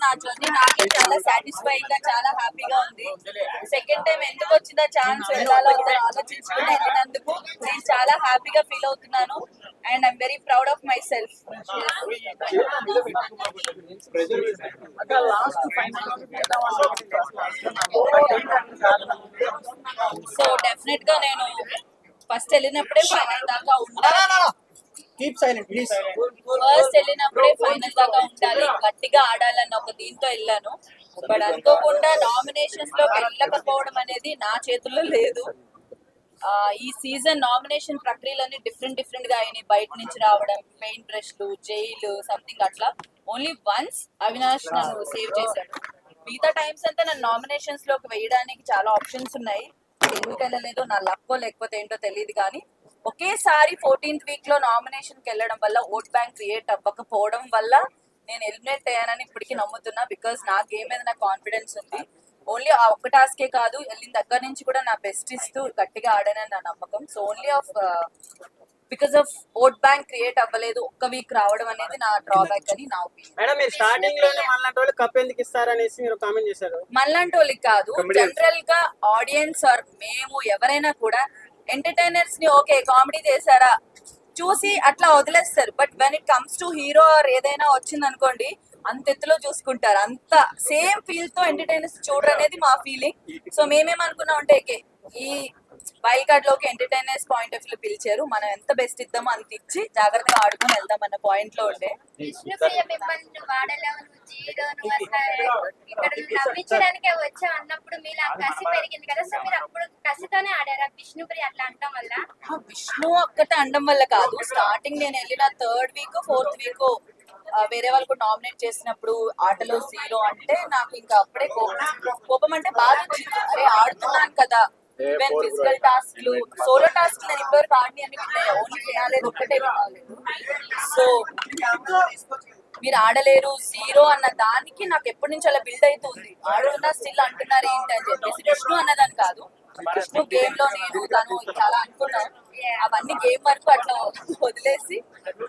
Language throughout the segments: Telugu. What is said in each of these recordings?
నా జర్నీ నాకే చాలా సాటిస్ఫైయింగ్ గా చాలా హ్యాపీగా ఉంది. సెకండ్ టైం ఎందుకు వచ్చిందా ఛాన్స్ వెళ్ళాలో ఆలోచించుకుని వెళ్ళినందుకు నేను చాలా హ్యాపీగా ఫీల్ అవుతున్నాను and I'm very proud of my self. So definite గా నేను ఫస్ట్ వెళ్ళినప్పుడే ఫైనల్ దాకా ఉండాలి. ఫస్ట్ వెళ్ళినప్పుడే ఫైనల్ దాకా ఉండాలి, గట్టిగా ఆడాలన్న ఒక దీంతో వెళ్ళాను. బట్ అనుకోకుండా నామినేషన్స్ లో వెళ్ళకపోవడం అనేది నా చేతుల్లో లేదు. ఈ సీజన్ నామినేషన్ ప్రక్రియలన్నీ డిఫరెంట్ గా అయినాయి. బయట నుంచి రావడం, పెయింట్ బ్రష్లు, జైలు సంథింగ్ అట్లా. ఓన్లీ వన్స్ అవినాష్ నన్ను సేవ్ చేశాడు. మిగతా టైమ్స్ అంతా నన్ను నామినేషన్స్ లోకి వేయడానికి చాలా ఆప్షన్స్ ఉన్నాయి. ఎందుకు వెళ్ళలేదో నా లక్కో లేకపోతే ఏంటో తెలియదు కానీ ఒకేసారి 14th వీక్ లో నామినేషన్ కి వెళ్ళడం వల్ల ఓట్ బ్యాంక్ క్రియేట్ అవ్వకపోవడం వల్ల నేను ఎలిమినేట్ అయ్యానని ఇప్పటికీ నమ్ముతున్నా. బికాస్ నా గేమ్ మీద నాకు కాన్ఫిడెన్స్ ఉంది. ఓన్లీ ఆ ఒక్క టాస్కే కాదు, వెళ్ళిన దగ్గర నుంచి కూడా నా బెస్ట్ ఇస్తూ గట్టిగా ఆడానని నా నమ్మకం. So only because of vote bank create అవ్వలేదు, ఒక్క వీక్ రావడం అనేది నా డ్రాబ్యాక్ అని నా ఒపీనియన్. మేడం మీరు స్టార్టింగ్ లోనే మనలాంటి వాళ్ళు కప్ ఎందుకు ఇస్తారనేసి మీరు కామెంట్ చేశారు. మనలాంటి వాళ్ళకి కాదు, జనరల్ గా ఆడియన్స్ ఆర్ మేము ఎవరైనా కూడా ఎంటర్టైనర్స్ ని ఓకే కామెడీ చేశారా చూసి అట్లా వదిలేస్తారు. But when it comes to hero or ఏదైనా వచ్చింది అనుకోండి అంత ఎత్తులో చూసుకుంటారు. అంత సేమ్ ఫీల్ తో ఎంటర్టైనర్స్ చూడరు అనేది మా ఫీలింగ్. సో మేమేమనుకున్నాం అంటే ఈ వైల్డ్ కార్డ్ లోకి ఎంటర్టైనర్స్ పాయింట్ ఆఫ్ వ్యూ పిలిచారు, మనం ఎంత బెస్ట్ ఇద్దామో అంత ఇచ్చి జాగ్రత్తగా ఆడుకుని వెళ్దాం అన్న పాయింట్ లో ఉండే. నవ్వించడానికి వచ్చా అన్నప్పుడు మీలా కసి పెరిగింది కదా, సో మీరు అప్పుడు కసితోనే ఆడారా విష్ణుప్రియ అట్లా అంటాం వల్ల? విష్ణు ఒక్కటే అండం వల్ల కాదు, స్టార్టింగ్ నేను వెళ్ళిన 3rd వీక్ 4th వీక్ వేరే వాళ్ళకు నామినేట్ చేసినప్పుడు ఆటలో 0 అంటే నాకు ఇంకా అప్పుడే కోపం అంటే బాధ వచ్చింది. అరే ఆడుతున్నాను కదా, ఫిజికల్ టాస్క్లు సోలో టాస్క్ నేను ఇప్పటివరకు ఆడి అని ఓన్లీ చేయాలేదు, ఒక్కటే కాలేదు. సో మీరు ఆడలేరు 0 అన్న దానికి నాకు ఎప్పటి నుంచి అలా బిల్డ్ అవుతుంది. ఆడుతున్నా స్టిల్ అంటున్నారు ఏంటి అని చెప్పేసి. విష్ణు అన్నదాన్ని కాదు, విష్ణు గేమ్ లో నేను తను చాలా అనుకున్నాను. అవన్నీ గేమ్ వరకు అట్లా వదిలేసి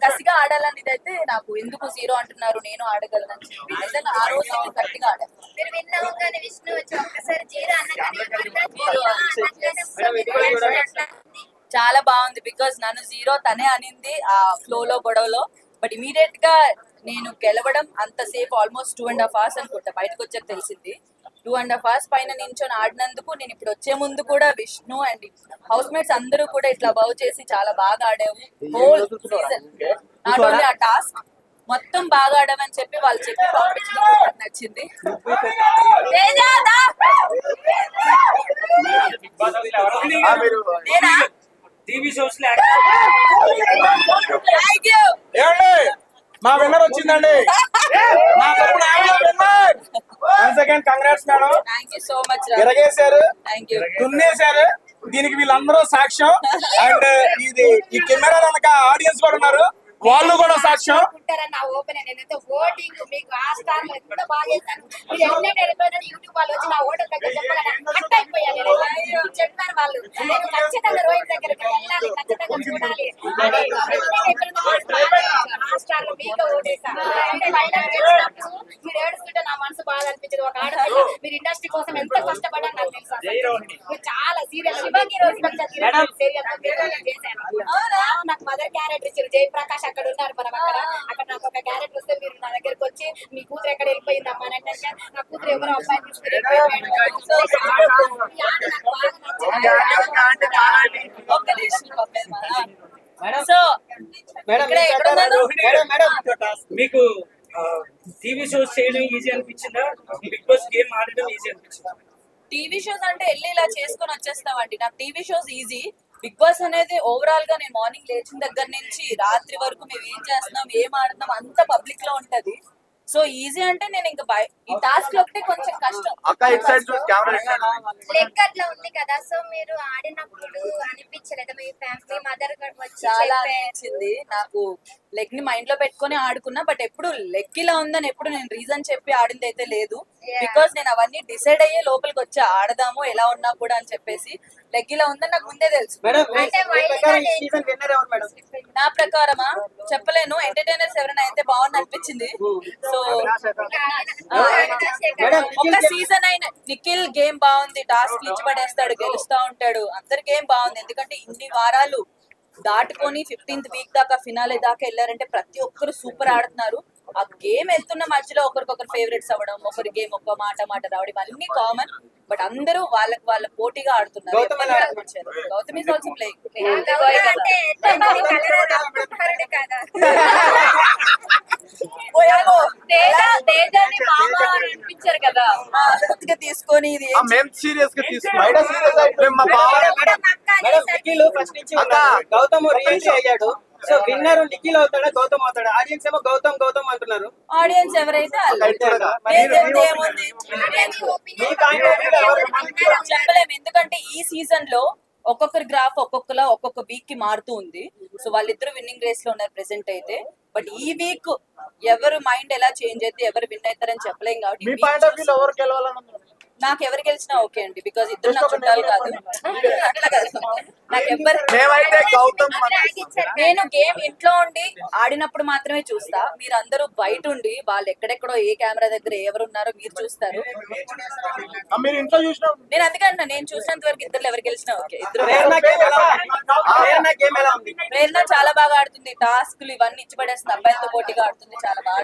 కసిగా ఆడాలని ఇదైతే నాకు ఎందుకు 0 అంటున్నారు నేను ఆడగలనని చెప్పి నిజంగా ఆ రోజు అయితే గట్టిగా ఆడాను. మీరు విన్నాగానే విష్ణు వచ్చి ఒక్కసారి 0 చాలా బాగుంది. బికాస్ నన్ను 0 తనే అనింది ఆ ఫ్లో లో గొడవలో. బట్ ఇమీడియట్ గా నేను గెలవడం అంతసేపు ఆల్మోస్ట్ 2.5 hours అనుకుంటా, బయటకు వచ్చాక తెలిసింది. 2.5 hours పైన నించొని ఆడినందుకు నేను ఇప్పుడు వచ్చే ముందు కూడా విష్ణు అండ్ హౌస్ మేట్స్ అందరూ కూడా ఇట్లా బౌ చేసి చాలా బాగా ఆడావు హోల్ సీజన్. నాట్ ఓన్లీ ఆ టాస్క్ మొత్తం బాగా ఆడామని చెప్పి వాళ్ళు చెప్పి పంపించడం నచ్చింది. మా విన్నర్ వచ్చిందండి. కంగ్రాట్స్ మేడం, సో మచ్ ఎరగేశారు, దున్నేశారు. దీనికి వీళ్ళందరూ సాక్ష్యం. అండ్ ఇది ఈ కెమెరా వెనక ఆడియన్స్ కూడా ఉన్నారు, వాళ్ళు కూడా సాక్ష్యం. ఓటింగ్ మీకు ఆ స్థానం ఎంత బాగా చేశాను. మీరు ఎన్నైనా వెళ్ళిపోయినా యూట్యూబ్ వాళ్ళు వచ్చి నా ఓటర్ దగ్గర అయిపోయాను చెప్పారు వాళ్ళు. నేను ఖచ్చితంగా రోహిత్ దగ్గరికి వెళ్ళాలి, ఖచ్చితంగా చూడాలి. రాష్ట్రాల్లో మీకు ఓటేసాను. మీరు ఏడుస్తుంటే నా మనసు బాగా అనిపించదు. ఒక ఆడపిల్ల మీరు ఇండస్ట్రీ కోసం ఎంత కష్టపడ్డారు నాకు తెలుసు. మీరు చాలా సీరియల్ శివంగి రోజు చేశాను. నాకు మదర్ క్యారెక్టర్ ఇచ్చారు, జయప్రకాష్ అక్కడ ఉన్నారు. మనం అక్కడ నాకు ఒక క్యారెక్టర్ వస్తే మీరు నా దగ్గరకు వచ్చి మీ కూతురు ఎక్కడ వెళ్ళిపోయిందమ్మా అని అంటే నా కూతురు ఎవరో అబ్బాయి తీసుకుని మీకు టీవీ షోస్ చేయడం ఈజీ అనిపించిందా, బిగ్ బాస్ గేమ్ ఆడడం ఈజీ అనిపించిందా? టీవీ షోస్ అంటే వెళ్ళి ఇలా చేసుకొని వచ్చేస్తామండి. నాకు TV shows easy. Bigg Boss అనేది ఓవరాల్ గా నేను మార్నింగ్ లేచిన దగ్గర నుంచి రాత్రి వరకు మేము ఏం చేస్తున్నాం ఏం ఆడుతున్నాం అంత పబ్లిక్ లో ఉంటది. సో ఈజీ అంటే నేను ఇంకా ఈ టాస్క్ లో ఒకటే కొంచెం కష్టం. లెగ్ అట్లా ఉంది కదా, సో మీరు ఆడినప్పుడు అనిపించలేదు మీ ఫ్యామిలీ మదర్ చాలా అనిపించింది నాకు. లెగ్ ని మైండ్ లో పెట్టుకుని ఆడుకున్నా, బట్ ఎప్పుడు లెగ్ ఇలా ఉందని ఎప్పుడు నేను రీజన్ చెప్పి ఆడింది అయితే లేదు. బికాస్ నేను అవన్నీ డిసైడ్ అయ్యే లోపలికి వచ్చా ఆడదాము ఎలా ఉన్నా కూడా అని చెప్పేసి లెగ్ ఇలా ఉందని నాకు ముందే తెలుసు. నా ప్రకారమా చెప్పలేను, ఎంటర్టైనర్స్ ఎవరైనా అయితే బాగుంది అనిపించింది. సో ఒక సీజన్ అయిన నిఖిల్ గేమ్ బాగుంది, టాస్క్ ఇచ్చి పడేస్తాడు, గెలుస్తా ఉంటాడు, అందరి గేమ్ బాగుంది. ఎందుకంటే ఇన్ని వారాలు దాటుకొని 15th వీక్ దాకా ఫినాలే దాకా వెళ్ళారంటే ప్రతి ఒక్కరు సూపర్ ఆడుతున్నారు. ఆ గేమ్ వెళ్తున్న మధ్యలో ఒకరికొకరు ఫేవరెట్స్ అవ్వడం, ఒకరి గేమ్ ఒక మాట రావడం అన్ని కామన్. బట్ అందరూ వాళ్ళ పోటీగా ఆడుతున్నారు. Gautam is also playing. అనిపించారు కదా తీసుకొని ఇది గౌతమ్ రీఎంట్రీ అయ్యాడు. సో విన్నర్ నిఖిల్ అవుతాడా గౌతమ్ అవుతాడా? ఆడియన్స్ ఏమో గౌతమ్ గౌతమ్ అంటున్నారు. ఆడియన్స్ ఎవరైతే చెప్పలేము, ఎందుకంటే ఈ సీజన్ లో ఒక్కొక్కరి గ్రాఫ్ ఒక్కొక్కలా ఒక్కొక్క వీక్ కి మారుతూ ఉంది. సో వాళ్ళిద్దరు విన్నింగ్ రేస్ లో ఉన్నారు ప్రెసెంట్ అయితే. బట్ ఈ వీక్ ఎవరు మైండ్ ఎలా చేంజ్ అయితే ఎవరు విన్ అవుతారని చెప్పలేం. కాబట్టి నాకు ఎవరు గెలిచినా ఓకే అండి, బికాస్ ఇద్దరు నాకు చుట్టాలు కాదు. అట్లా కాదు, నాకు ఎవరు నేను గేమ్ ఇంట్లో ఉండి ఆడినప్పుడు మాత్రమే చూస్తా. మీరు అందరూ బయట ఉండి వాళ్ళు ఎక్కడెక్కడో ఏ కెమెరా దగ్గర ఎవరు ఉన్నారో మీరు చూస్తారు. నేను అందుకన్నా నేను చూసినంత వరకు ఇద్దరు ఎవరు గెలిచినా ఓకే. ఇద్దరు ప్రేరణ చాలా బాగా ఆడుతుంది, టాస్క్లు ఇవన్నీ ఇచ్చి పడేస్తుంది, అబ్బాయిలతో పోటీగా ఆడుతుంది, చాలా బాగా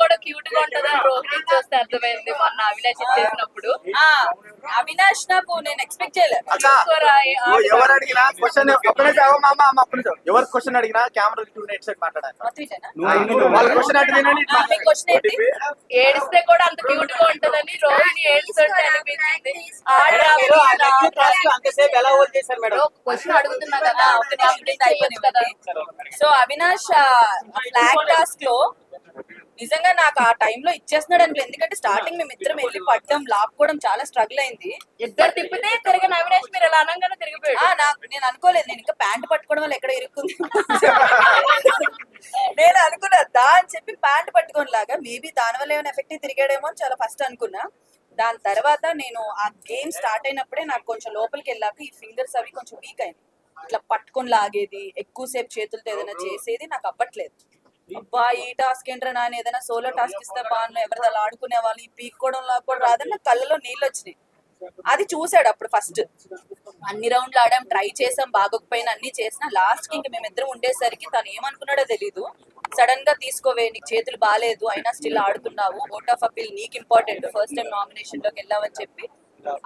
కూడా క్యూట్ గా ఉంటుందని రోహిణి చూస్తే అర్థమైంది మొన్న అవినాష్ చేసినప్పుడు. అవినాష్ నాకు నేను ఎక్స్పెక్ట్ చేయలేదు. ఎవరు అడిగినా క్వశ్చన్ ఎవరు క్వశ్చన్ అడిగినా కెమెరా 2 నెట్స్ మాట్లాడాలి. ఏడిస్తే కూడా అంత క్యూట్ గా ఉంటదని రోహిణి ఏడుస్తుంటే అనిపించింది. క్వశ్చన్ అడుగుతున్నా కదా, అయిపోయింది కదా. సో అవినాష్ ఫ్లాగ్ టాస్క్ లో నిజంగా నాకు ఆ టైంలో ఇచ్చేస్తున్నాడు అనిపించింది. ఎందుకంటే స్టార్టింగ్ మేము ఇద్దరం వెళ్ళి పట్టడం లాక్కోవడం చాలా స్ట్రగుల్ అయింది. ఇద్దరు తిప్పితే తిరిగిన అవినాష్ మీరు ఎలా అనగానే తిరిగిపోయాడు. నేను అనుకోలేదు, నేను ఇంకా ప్యాంట్ పట్టుకోవడం వల్ల ఎక్కడ ఇరుక్కుంది నేను అనుకున్నా దా అని చెప్పి ప్యాంట్ పట్టుకొని లాగా మేబీ దాని వల్ల ఏమైనా ఎఫెక్ట్ తిరిగాడేమో అని చాలా ఫస్ట్ అనుకున్నా. దాని తర్వాత నేను ఆ గేమ్ స్టార్ట్ అయినప్పుడే నాకు కొంచెం లోపలికి వెళ్ళాక ఈ ఫింగర్స్ అవి కొంచెం వీక్ అయింది. ఇట్లా పట్టుకొని లాగేది, ఎక్కువసేపు చేతులతో ఏదైనా చేసేది నాకు అవ్వట్లేదు. అబ్బా ఈ టాస్క్ ఏంట్రా నాని, ఏదైనా సోలో టాస్క్ ఇస్తే బాగున్నా, ఎవరితో అలా ఆడుకునే వాళ్ళు ఈ పీక్కోవడం లాక్కోవడం రాదని నాకు కళ్ళలో నీళ్ళు వచ్చినాయి. అది చూసాడు అప్పుడు ఫస్ట్. అన్ని రౌండ్లు ఆడాం, ట్రై చేసాం, బాగోకపోయినా అన్ని చేసినా లాస్ట్ కి ఇంక మేమిద్దరం ఉండేసరికి తను ఏమనుకున్నాడో తెలీదు. సడన్ గా తీసుకోవే నీకు చేతులు బాగాలేదు అయినా స్టిల్ ఆడుతున్నావు, ఓట్ ఆఫ్ అపీల్ నీకు ఇంపార్టెంట్, ఫస్ట్ టైం నామినేషన్ లోకి వెళ్ళావని చెప్పి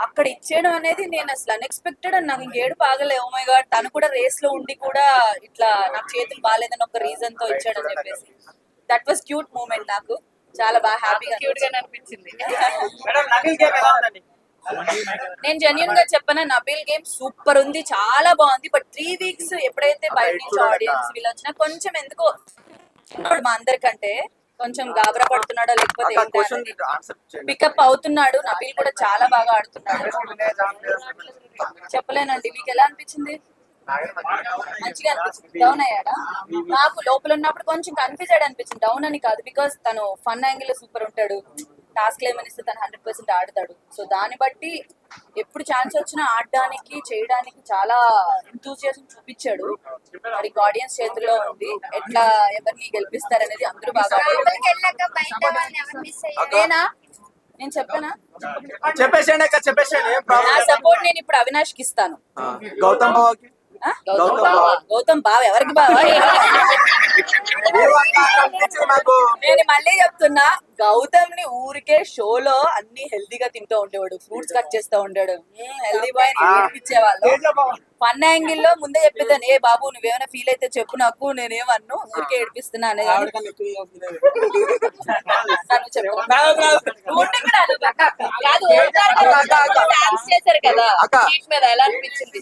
అక్కడ ఇచ్చేయడం అనేది నేను అసలు అన్ఎక్స్పెక్టెడ్. అని నాకు ఇంకేడు బాగలే. ఓ మై గాడ్, తను కూడా రేస్ లో ఉండి కూడా ఇట్లా నాకు చేతులు బాగాలేదని ఒక రీజన్ తో ఇచ్చాడని చెప్పేసి దట్ వాస్ క్యూట్ మూమెంట్. నాకు చాలా బాగా హ్యాపీగా క్యూట్ గా అనిపించింది. నేను జెన్యూన్ గా చెప్పనా, నబీల్ గేమ్ సూపర్ ఉంది, చాలా బాగుంది. బట్ 3 వీక్స్ ఎప్పుడైతే బయట నుంచి ఆడియన్స్ వీళ్ళు వచ్చినా కొంచెం ఎందుకో మా అందరికంటే కొంచెం గాబరా పడుతున్నాడో లేకపోతే పికప్ అవుతున్నాడు. నబీల్ కూడా చాలా బాగా ఆడుతున్నాడు. చెప్పలేనండి. మీకు ఎలా అనిపించింది? మంచిగా అనిపించింది. డౌన్ అయ్యాడా? నాకు లోపల ఉన్నప్పుడు కొంచెం కన్ఫ్యూజ్ అనిపించింది. డౌన్ అని కాదు, బికాస్ తను ఫన్ యాంగిల్ సూపర్ ఉంటాడు, టాస్క్ ఏమనిస్తే తను 100% ఆడతాడు. సో దాన్ని బట్టి ఎప్పుడు ఛాన్స్ వచ్చినా ఆడడానికి చేయడానికి చాలా ఎంతూజియాజం చూపించాడు. వాడికి ఆడియన్స్ చేతుల్లో ఉంది, ఎట్లా ఎవరిని గెలిపిస్తారనేది అందరూ బాగా. నేనా నేను చెప్పానా? నా సపోర్ట్ నేను ఇప్పుడు అవినాష్ కి ఇస్తాను. గౌతమ్ బావ ఎవరికి బావా? నేను మళ్ళీ చెప్తున్నా, గౌతమ్ ని ఊరికే షోలో అన్ని హెల్దీగా తింటూ ఉండేవాడు, ఫ్రూట్స్ కట్ చేస్తూ ఉండేవాడు, హెల్దీ బాయ్ ఏడిపించేవాళ్ళు. ఫన్ యాంగిల్ లో ముందే చెప్పేదాన్ని, ఏ బాబు నువ్వేమైనా ఫీల్ అయితే చెప్పు నాకు, నేనేమన్ను ఊరికే ఏడిపిస్తున్నా అనేది. చేశారు కదా సీట్ మీద, ఎలా అనిపించింది?